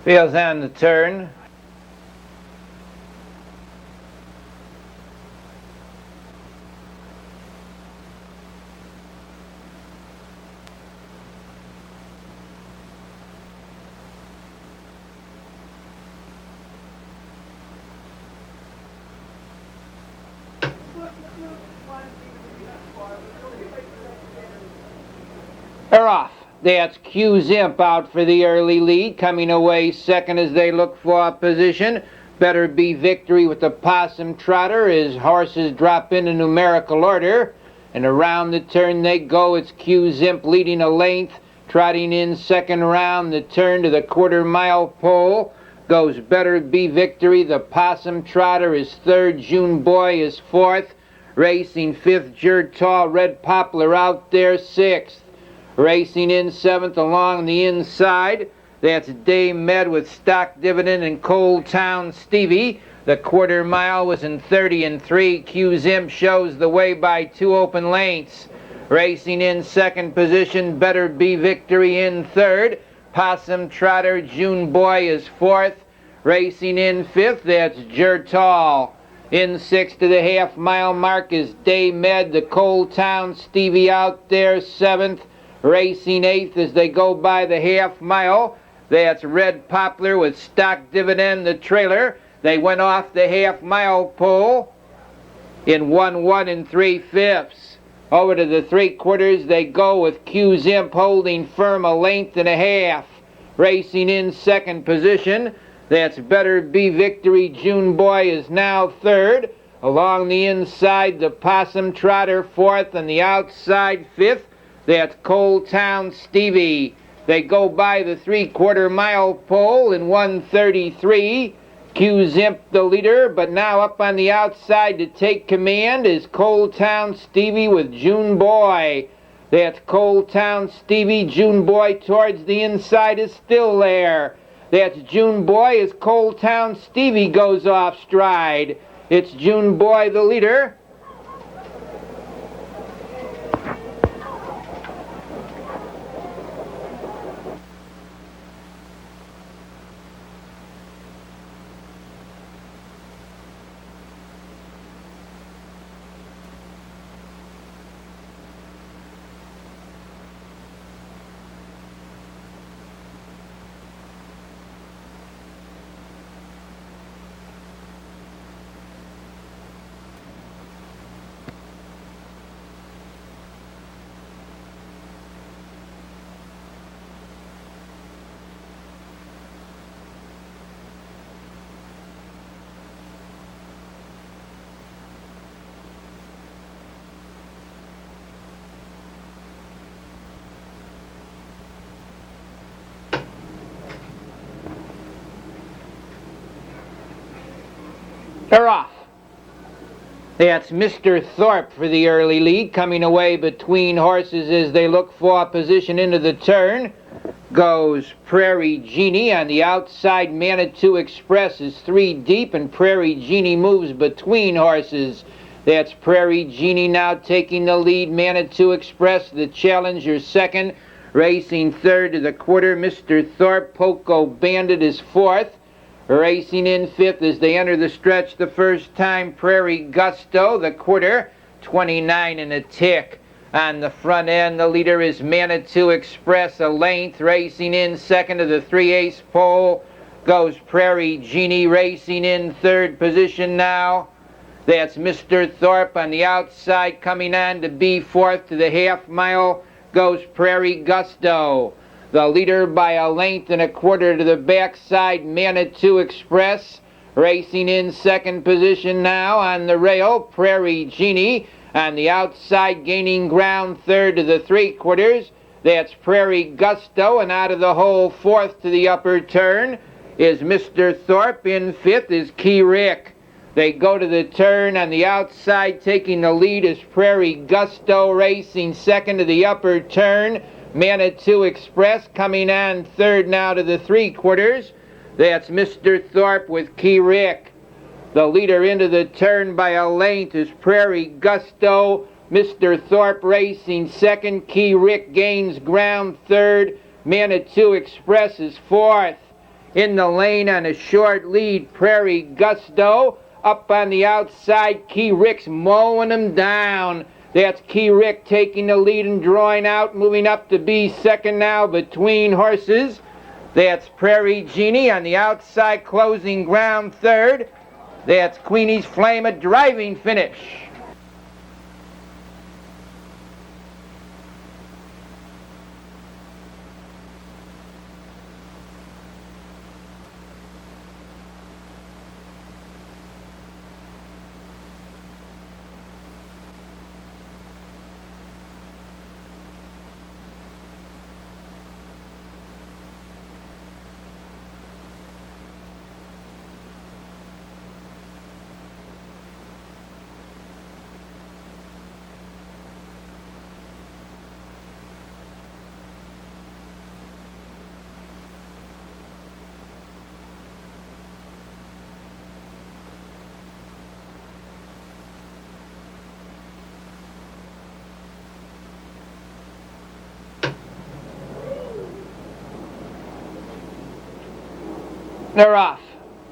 Wheels on the turn. They're off. That's Q Zimp out for the early lead. Coming away second as they look for a position. Better Be Victory with the Possum Trotter as horses drop into numerical order. And around the turn they go. It's Q Zimp leading a length. Trotting in second round the turn to the quarter-mile pole. Goes Better Be Victory. The Possum Trotter is third. June Boy is fourth. Racing fifth. Tall Red Poplar out there sixth. Racing in seventh along the inside. That's Dame Med with Stock Dividend and Cold Town Stevie. The quarter mile was in 30 3. Q Zimp shows the way by 2 open lengths. Racing in second position, Better Be Victory in third. Possum Trotter, June Boy is fourth. Racing in fifth, that's Tall. In sixth to the half-mile mark is Dame Med, the Cold Town Stevie out there seventh. Racing eighth as they go by the half mile. That's Red Poplar with Stock Dividend, the trailer. They went off the half mile pole in 1 3/5. Over to the 3/4 they go with Q Zimp holding firm a length and a half. Racing in second position. That's Better Be Victory. June Boy is now third. Along the inside the Possum Trotter fourth and the outside fifth. That's Cold Town Stevie. They go by the 3/4 mile pole in 1:33. Q Zimp the leader, but now up on the outside to take command is Cold Town Stevie with June Boy. That's Cold Town Stevie. June Boy towards the inside is still there. That's June Boy as Cold Town Stevie goes off stride. It's June Boy the leader. They're off. That's Mr. Thorpe for the early lead, coming away between horses as they look for position into the turn. Goes Prairie Genie on the outside. Manitou Express is 3 deep, and Prairie Genie moves between horses. That's Prairie Genie now taking the lead. Manitou Express, the challenger, second. Racing third to the quarter, Mr. Thorpe. Poco Bandit is fourth. Racing in fifth as they enter the stretch the first time, Prairie Gusto, the quarter, 29 and a tick. On the front end, the leader is Manitou Express, a length. Racing in second to the 3/8 pole goes Prairie Genie. Racing in third position now. That's Mr. Thorpe on the outside, coming on to be fourth to the half mile goes Prairie Gusto. The leader by a length and a quarter to the backside, Manitou Express. Racing in second position now on the rail, Prairie Genie. On the outside, gaining ground third to the 3/4. That's Prairie Gusto, and out of the hole fourth to the upper turn is Mr. Thorpe. In fifth is Key Rick. They go to the turn on the outside, taking the lead is Prairie Gusto. Racing second to the upper turn, Manitou Express. Coming on third now to the 3/4. That's Mr. Thorpe with Key Rick. The leader into the turn by a length is Prairie Gusto. Mr. Thorpe racing second. Key Rick gains ground third. Manitou Express is fourth. In the lane on a short lead, Prairie Gusto. Up on the outside, Key Rick's mowing him down. That's Key Rick taking the lead and drawing out, moving up to be second now between horses. That's Prairie Genie on the outside, closing ground third. That's Queenie's Flame, a driving finish. They're off.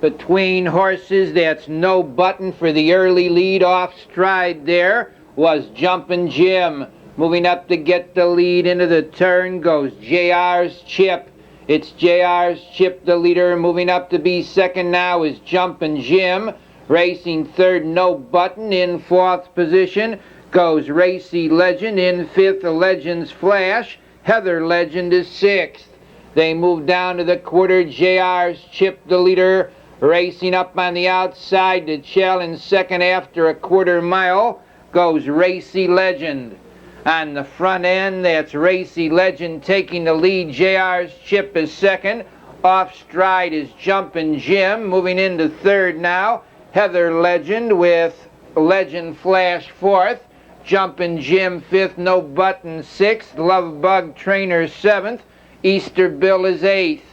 Between horses, that's No Button for the early lead. Off stride there was Jumpin' Jim. Moving up to get the lead into the turn goes JR's Chip. It's JR's Chip, the leader. Moving up to be second now is Jumpin' Jim. Racing third, No Button. In fourth position goes Racy Legend. In fifth, Legends Flash. Heather Legend is sixth. They move down to the quarter. JR's Chip, the leader, racing up on the outside to Chell in second. After a quarter mile goes Racy Legend. On the front end, that's Racy Legend taking the lead. JR's Chip is second. Off stride is Jumpin' Jim. Moving into third now, Heather Legend with Legend Flash fourth. Jumpin' Jim fifth. No Button sixth. Love Bug Trainer seventh. Easter Bill is eighth.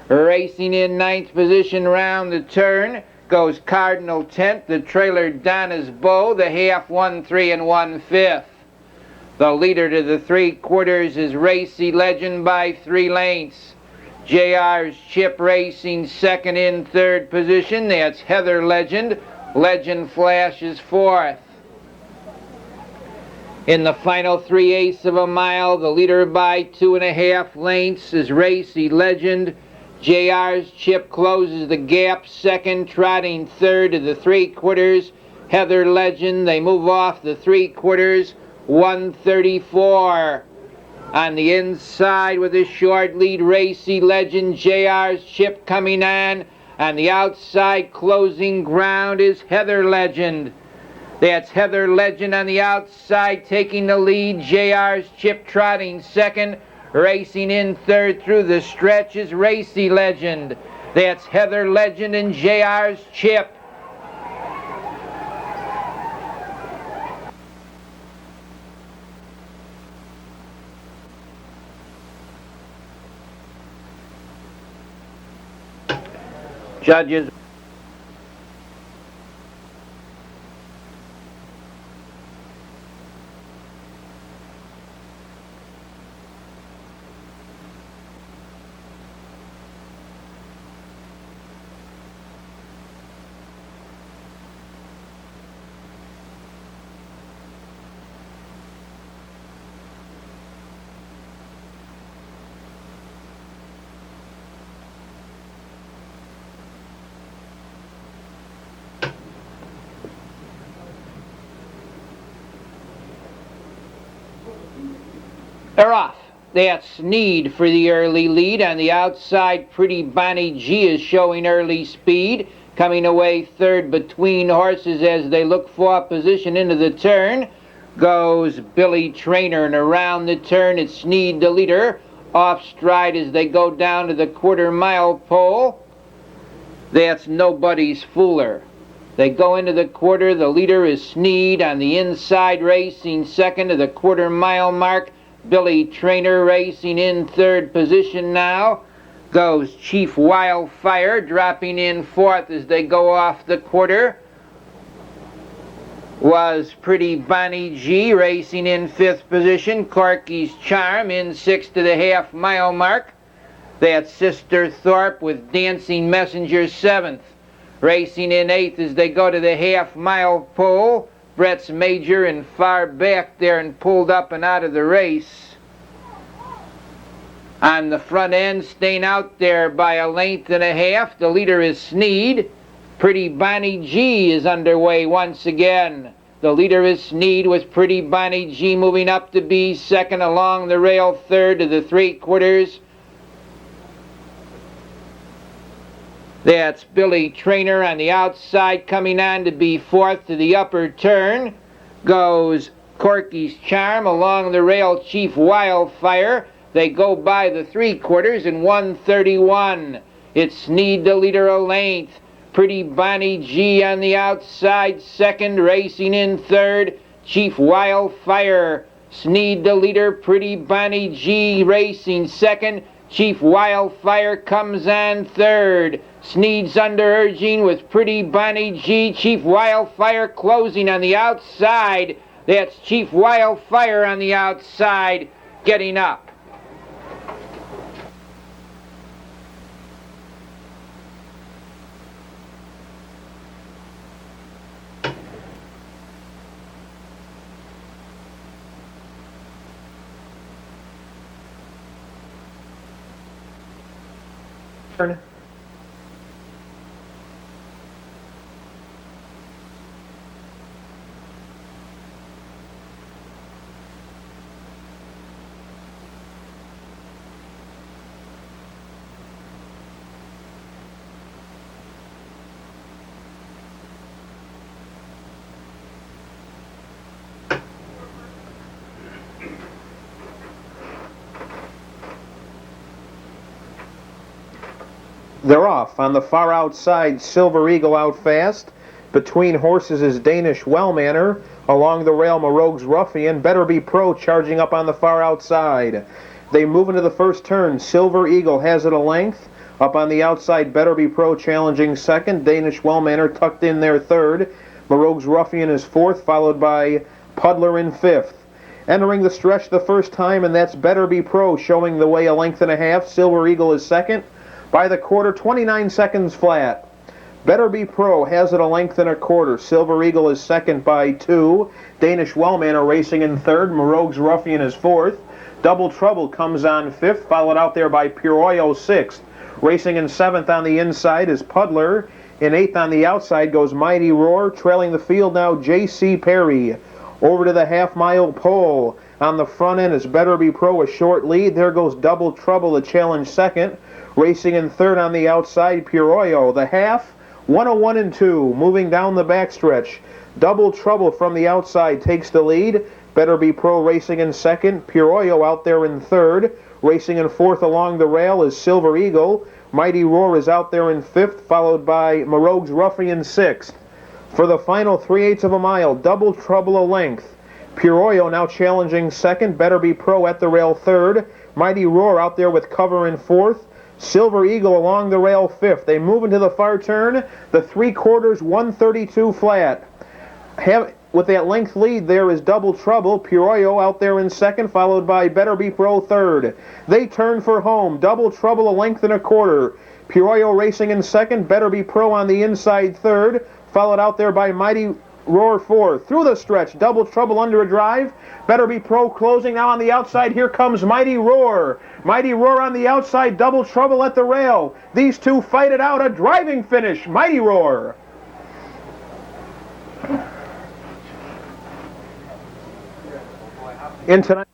Racing in ninth position round the turn goes Cardinal 10th, the trailer Donna's Bow, the half 1-3 and 1/5. The leader to the 3/4 is Racy Legend by 3 lengths. JR's Chip racing second. In third position, that's Heather Legend. Legend Flash is fourth. In the final 3/8 of a mile, the leader by 2.5 lengths is Racy Legend. JR's Chip closes the gap second, trotting third to the 3/4. Heather Legend, they move off the 3/4, 1:34. On the inside with a short lead, Racy Legend. JR's Chip coming on. On the outside, closing ground is Heather Legend. That's Heather Legend on the outside taking the lead. JR's Chip trotting second. Racing in third through the stretch is Racy Legend. That's Heather Legend and JR's Chip. Judges. They're off. That's Sneed for the early lead. On the outside, Pretty Bonnie G is showing early speed. Coming away third between horses as they look for position into the turn goes Billy Trainer, and around the turn it's Sneed the leader. Off stride as they go down to the quarter-mile pole. That's Nobody's Fooler. They go into the quarter. The leader is Sneed. On the inside, racing second to the quarter-mile mark, Billy Trainer. Racing in third position now goes Chief Wildfire, dropping in fourth as they go off the quarter was Pretty Bonnie G. Racing in fifth position, Corky's Charm in sixth to the half-mile mark That's Sister Thorpe with Dancing Messenger 7th. Racing in 8th as they go to the half-mile pole. Brett's Major and far back there and pulled up and out of the race. On the front end, staying out there by a length and a half. The leader is Sneed. Pretty Bonnie G is underway once again. The leader is Sneed with Pretty Bonnie G moving up to be second along the rail, third to the 3/4. That's Billy Trainer on the outside coming on to be fourth to the upper turn. Goes Corky's Charm along the rail, Chief Wildfire. They go by the 3/4 in 1:31. It's Sneed the leader a length. Pretty Bonnie G on the outside, second, racing in third. Chief Wildfire. Sneed the leader, Pretty Bonnie G racing second. Chief Wildfire comes on third. Sneed's under urging with Pretty Bonnie G. Chief Wildfire closing on the outside. That's Chief Wildfire on the outside getting up. They're off. On the far outside, Silver Eagle out fast. Between horses is Danish Wellmanner. Along the rail, Marogue's Ruffian. Better Be Pro charging up on the far outside. They move into the first turn. Silver Eagle has it a length. Up on the outside, Better Be Pro challenging second. Danish Wellmanner tucked in there third. Marogue's Ruffian is fourth, followed by Puddler in fifth. Entering the stretch the first time, and that's Better Be Pro showing the way a length and a half. Silver Eagle is second. By the quarter, 29 seconds flat. Better Be Pro has it a length and a quarter. Silver Eagle is second by 2. Danish Wellmanner racing in third. Marogue's Ruffian is fourth. Double Trouble comes on fifth, followed out there by Puroyo sixth. Racing in seventh on the inside is Puddler. In eighth on the outside goes Mighty Roar. Trailing the field now, J.C. Perry. Over to the half-mile pole. On the front end is Better Be Pro, a short lead. There goes Double Trouble, the challenge second. Racing in third on the outside, Puroyo. The half, 101 and 2. Moving down the backstretch. Double Trouble from the outside takes the lead. Better Be Pro racing in second. Puroyo out there in third. Racing in fourth along the rail is Silver Eagle. Mighty Roar is out there in fifth, followed by Marogue's Ruffian sixth. For the final 3/8 of a mile, Double Trouble a length. Puroyo now challenging second. Better Be Pro at the rail third. Mighty Roar out there with cover in fourth. Silver Eagle along the rail fifth. They move into the far turn. The 3/4, 132 flat. With that length lead there is Double Trouble. Puroyo out there in second, followed by Better Be Pro third. They turn for home. Double Trouble a length and a quarter. Puroyo racing in second. Better Be Pro on the inside third, followed out there by Mighty Roar fourth. Through the stretch, Double Trouble under a drive. Better Be Pro closing now on the outside. Here comes Mighty Roar. Mighty Roar on the outside. Double Trouble at the rail. These two fight it out. A driving finish. Mighty Roar. In tonight.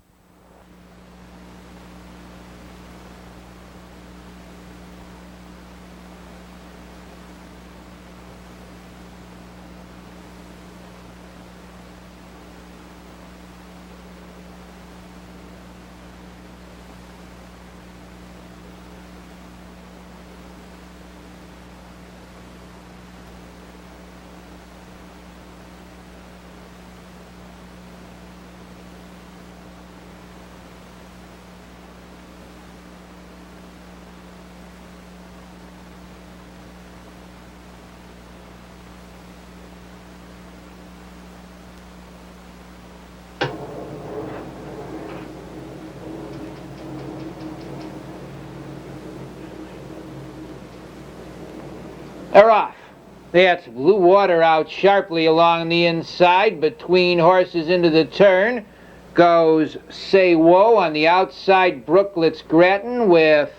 They're off. That's Blue Water out sharply along the inside. Between horses into the turn goes Say Whoa on the outside. Brooklets Grattan with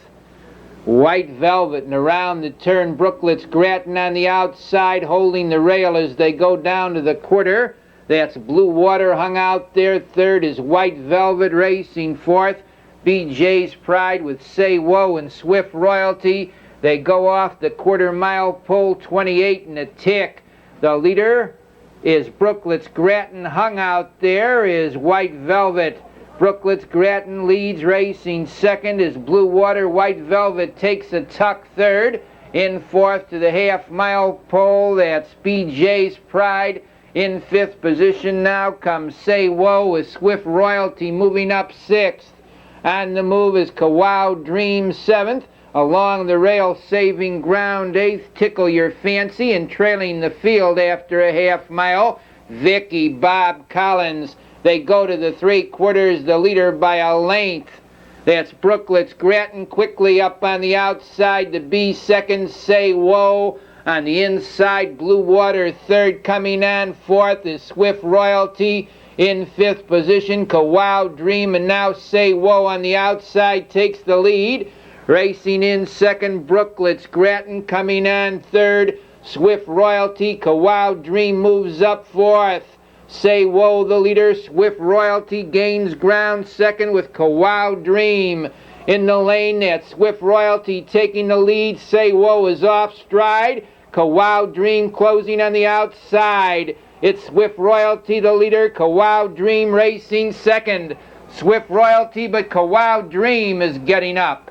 White Velvet, and around the turn Brooklets Grattan on the outside holding the rail as they go down to the quarter. That's Blue Water hung out there. Third is White Velvet racing fourth. BJ's Pride with Say Whoa and Swift Royalty. They go off the quarter-mile pole, 28 and a tick. The leader is Brooklets Grattan. Hung out there is White Velvet. Brooklets Grattan leads, racing second is Blue Water. White Velvet takes a tuck third. In fourth to the half-mile pole, that's BJ's Pride. In fifth position now comes Say Whoa with Swift Royalty moving up sixth. On the move is Kawow Dream seventh. Along the rail, Saving Ground eighth. Tickle Your Fancy, and trailing the field after a half mile, Vicky Bob Collins. They go to the three-quarters, the leader by a length. That's Brooklets Grattan quickly up on the outside. The B second, Say Whoa. On the inside, Blue Water third. Coming on fourth is Swift Royalty. In fifth position, Kawow Dream, and now Say Whoa on the outside takes the lead. Racing in second, Brooklets Grattan. Coming on third, Swift Royalty. Kawow Dream moves up fourth. Say Whoa the leader. Swift Royalty gains ground second with Kawow Dream. In the lane, that's Swift Royalty taking the lead. Say Whoa is off stride. Kawow Dream closing on the outside. It's Swift Royalty the leader. Kawow Dream racing second. Swift Royalty, but Kawow Dream is getting up.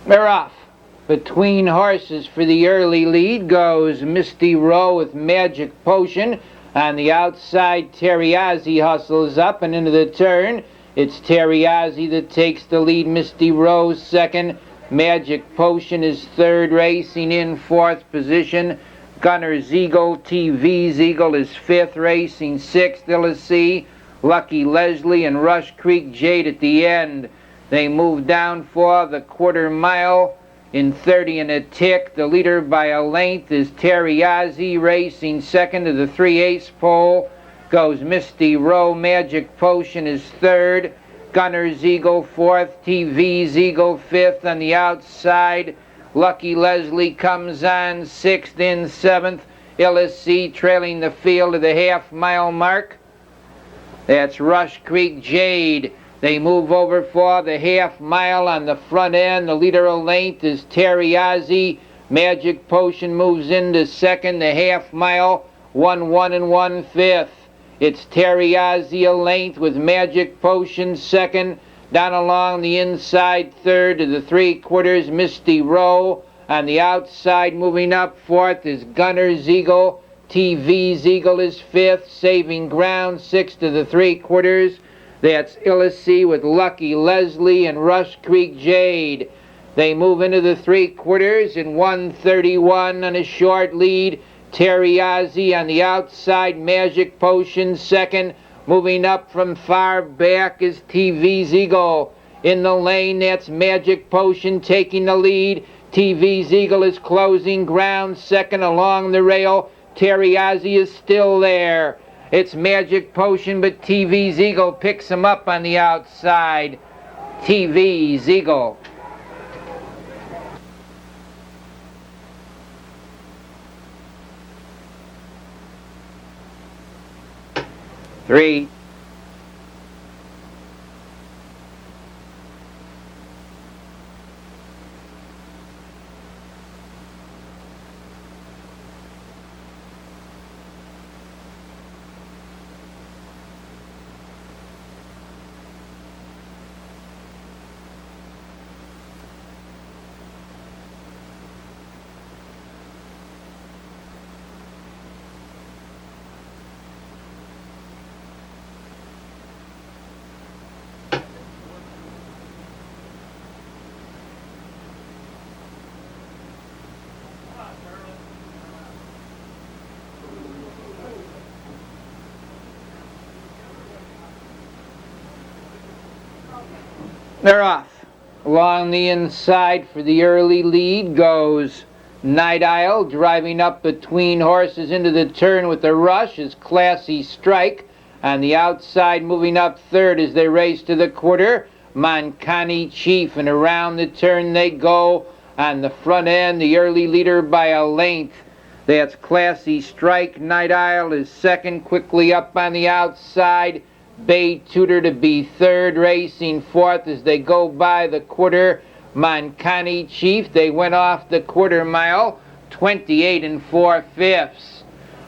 They're off. Between horses for the early lead goes Misty Row with Magic Potion. On the outside, Teriyazzi hustles up and into the turn. It's Teriyazzi that takes the lead. Misty Row second. Magic Potion is third, racing in fourth position. Gunner's Eagle, TV's Eagle is fifth, racing sixth. Illicey, Lucky Leslie, and Rush Creek Jade at the end. They move down for the quarter mile in 30 and a tick. The leader by a length is Teriyazzi, racing second. To the 3/8 pole goes Misty Row. Magic Potion is third. Gunner's Eagle fourth. TV's Eagle fifth. On the outside, Lucky Leslie comes on sixth. In seventh, Illicey trailing the field to the half-mile mark. That's Rush Creek Jade. They move over for the half mile on the front end. The leader of length is Teriyazzi. Magic Potion moves into second. The half mile, 1 1 1/5. It's Teriyazzi a length with Magic Potion second. Down along the inside third to the three-quarters, Misty Row. On the outside moving up fourth is Gunner's Eagle. TV's Eagle is fifth. Saving Ground sixth to the three-quarters. That's Illicey with Lucky Leslie and Rush Creek Jade. They move into the three-quarters in 1:31 on a short lead. Teriyazzi on the outside, Magic Potion second. Moving up from far back is TV's Eagle. In the lane, that's Magic Potion taking the lead. TV's Eagle is closing ground second along the rail. Teriyazzi is still there. It's Magic Potion, but TV's Eagle picks him up on the outside. TV's Eagle. Three. They're off. Along the inside for the early lead goes Night Isle, driving up between horses into the turn with a rush is Classy Strike. On the outside, moving up third as they race to the quarter, Moncani Chief, and around the turn they go. On the front end, the early leader by a length. That's Classy Strike. Night Isle is second, quickly up on the outside. Bay Tudor to be third, racing fourth as they go by the quarter. Moncani Chief, they went off the quarter mile, 28 4/5.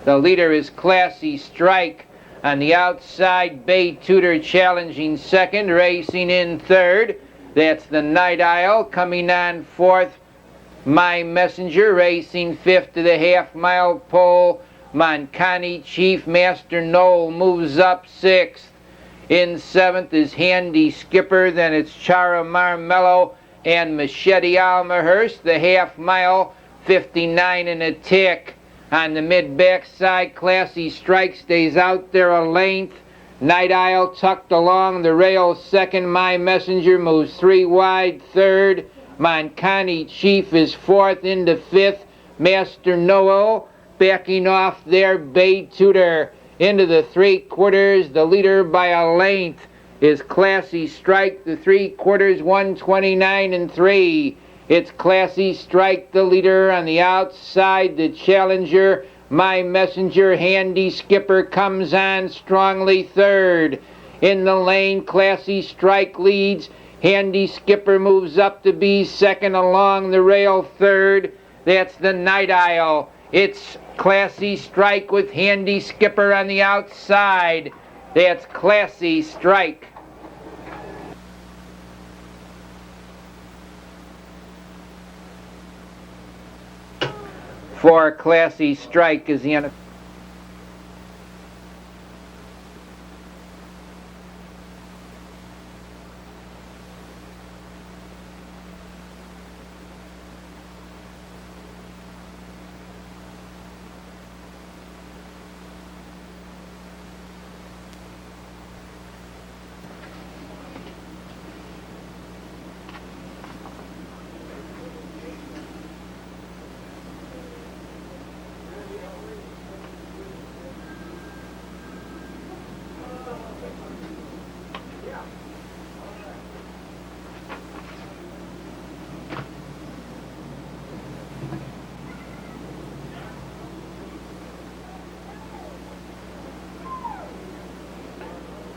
The leader is Classy Strike. On the outside, Bay Tudor challenging second, racing in third. That's the Night Isle. Coming on fourth, My Messenger, racing fifth to the half-mile pole. Moncani Chief. Master Noel moves up sixth. In seventh is Handy Skipper, then it's Chara Marmello and Machete Almahurst. The half-mile, 59 and a tick. On the mid-back side, Classy Strike stays out there a length. Night Isle tucked along the rail second. My Messenger moves 3 wide third. Moncani Chief is fourth into fifth. Master Noel backing off there. Bay Tudor into the 3/4. The leader by a length is Classy Strike. The 3/4, 129 3. It's Classy Strike, the leader. On the outside, the challenger, My Messenger. Handy Skipper comes on strongly third. In the lane, Classy Strike leads. Handy Skipper moves up to be second, along the rail third. That's the Night Isle. It's Classy Strike with Handy Skipper on the outside. That's Classy Strike. For Classy Strike is the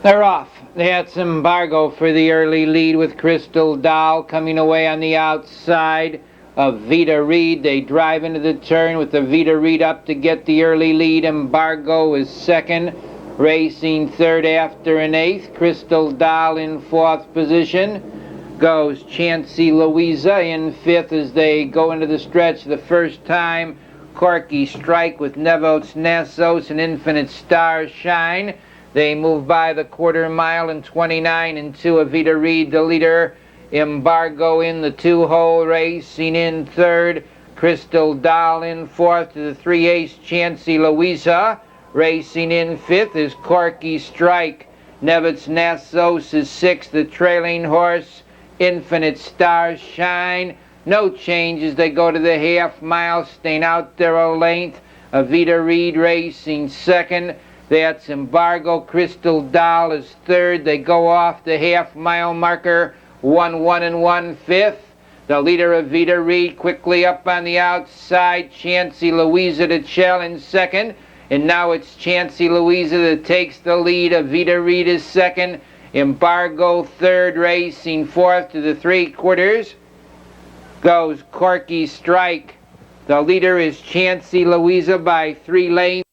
They're off. That's Embargo for the early lead with Crystal Doll coming away on the outside of Vita Reed. They drive into the turn with the Vita Reed up to get the early lead. Embargo is second, racing third after an eighth. Crystal Doll in fourth position. Goes Chancy Louisa in fifth as they go into the stretch the first time. Corky Strike with Nevots Nassos and Infinite Star Shine. They move by the quarter mile in 29 2. Vita Reed, the leader. Embargo in the 2-hole, racing in third. Crystal Doll in fourth to the 3/8. Chancy Louisa. Racing in fifth is Corky Strike. Nevots Nassos is sixth. The trailing horse, Infinite Star Shine. No changes. They go to the half mile, staying out there a length. Vita Reed racing second. That's Embargo. Crystal Doll is third. They go off the half-mile marker, 1 1/1/5. The leader of Vita Reed quickly up on the outside. Chancy Louisa to challenge second. And now it's Chancy Louisa that takes the lead. Vita Reed is second. Embargo third, racing fourth to the 3/4. Goes Corky Strike. The leader is Chancy Louisa by 3 lengths.